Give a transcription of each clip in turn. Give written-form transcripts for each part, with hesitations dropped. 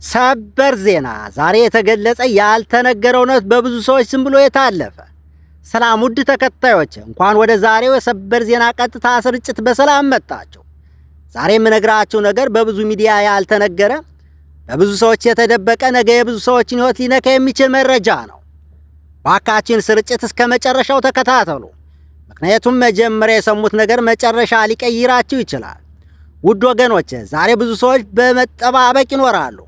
ሰበር ዜና ዛሬ የተገለጸ ያልተነገረ እውነት በብዙ ሰዎች ዝም ብሎ የታለፈ። ሰላም ውድ ተከታዮች፣ እንኳን ወደ ዛሬው የሰበር ዜና ቀጥታ ስርጭት በሰላም መጣችሁ። ዛሬ የምነግራችሁ ነገር በብዙ ሚዲያ ያልተነገረ፣ በብዙ ሰዎች የተደበቀ፣ ነገ የብዙ ሰዎችን ሕይወት ሊነካ የሚችል መረጃ ነው። ባካችን ስርጭት እስከ መጨረሻው ተከታተሉ። ምክንያቱም መጀመሪያ የሰሙት ነገር መጨረሻ ሊቀይራችሁ ይችላል። ውድ ወገኖች፣ ዛሬ ብዙ ሰዎች በመጠባበቅ ይኖራሉ።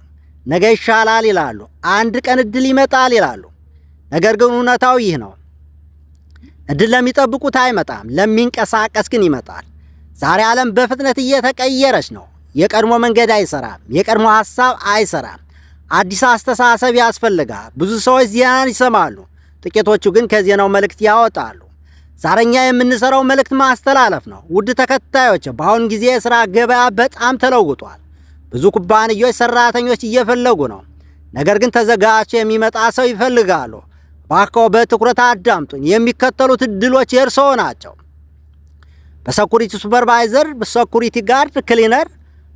ነገ ይሻላል ይላሉ። አንድ ቀን እድል ይመጣል ይላሉ። ነገር ግን እውነታው ይህ ነው። እድል ለሚጠብቁት አይመጣም፣ ለሚንቀሳቀስ ግን ይመጣል። ዛሬ ዓለም በፍጥነት እየተቀየረች ነው። የቀድሞ መንገድ አይሰራም። የቀድሞ ሐሳብ አይሰራም። አዲስ አስተሳሰብ ያስፈልጋል። ብዙ ሰዎች ዜናን ይሰማሉ፣ ጥቂቶቹ ግን ከዜናው መልእክት ያወጣሉ። ዛሬኛ የምንሰራው መልእክት ማስተላለፍ ነው። ውድ ተከታዮች፣ በአሁኑ ጊዜ የሥራ ገበያ በጣም ተለውጧል። ብዙ ኩባንያዎች ሰራተኞች እየፈለጉ ነው። ነገር ግን ተዘጋጅቶ የሚመጣ ሰው ይፈልጋሉ። እባክዎ በትኩረት አዳምጡኝ። የሚከተሉት እድሎች የእርስዎ ናቸው። በሴኩሪቲ ሱፐርቫይዘር፣ በሴኩሪቲ ጋርድ፣ ክሊነር፣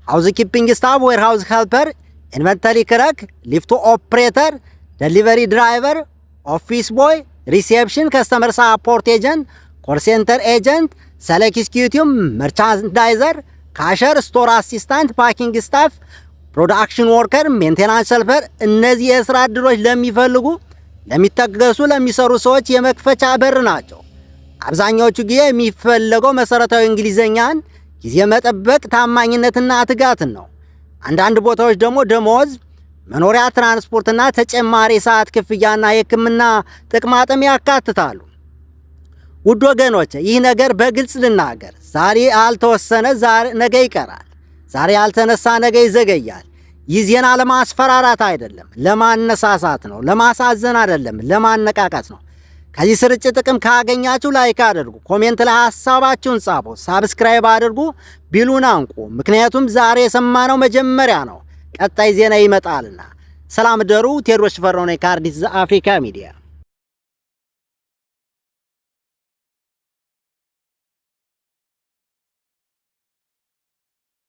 ሃውስ ኪፒንግ ስታፍ፣ ዌር ሃውስ ሄልፐር፣ ኢንቨንተሪ ክለርክ፣ ሊፍት ኦፕሬተር፣ ደሊቨሪ ድራይቨር፣ ኦፊስ ቦይ፣ ሪሴፕሽን፣ ከስተመር ሳፖርት ኤጀንት፣ ኮል ሴንተር ኤጀንት፣ ሴልስ ኤክስኪዩቲቭ፣ መርቻንዳይዘር፣ ካሸር፣ ስቶር አሲስታንት፣ ፓኪንግ ስታፍ፣ ፕሮዳክሽን ወርከር፣ ሜንቴናንስ ሄልፐር። እነዚህ የሥራ ዕድሎች ለሚፈልጉ፣ ለሚታገሱ፣ ለሚሰሩ ሰዎች የመክፈቻ በር ናቸው። አብዛኛዎቹ ጊዜ የሚፈለገው መሠረታዊ እንግሊዝኛን፣ ጊዜ መጠበቅ፣ ታማኝነትና ትጋትን ነው። አንዳንድ ቦታዎች ደግሞ ደሞዝ፣ መኖሪያ፣ ትራንስፖርትና ተጨማሪ ሰዓት ክፍያና የሕክምና ጥቅማጥም ያካትታሉ። ውድ ወገኖች፣ ይህ ነገር በግልጽ ልናገር፣ ዛሬ አልተወሰነ ነገ ይቀራል። ዛሬ ያልተነሳ ነገ ይዘገያል። ይህ ዜና ለማስፈራራት አይደለም፣ ለማነሳሳት ነው። ለማሳዘን አይደለም፣ ለማነቃቃት ነው። ከዚህ ስርጭት ጥቅም ካገኛችሁ ላይክ አድርጉ፣ ኮሜንት ላይ ሐሳባችሁን ጻፉ፣ ሳብስክራይብ አድርጉ፣ ቢሉን አንቁ። ምክንያቱም ዛሬ የሰማነው መጀመሪያ ነው። ቀጣይ ዜና ይመጣልና። ሰላም ደሩ። ቴዎድሮስ ሽፈራው ነኝ ከአዲስ አፍሪካ ሚዲያ።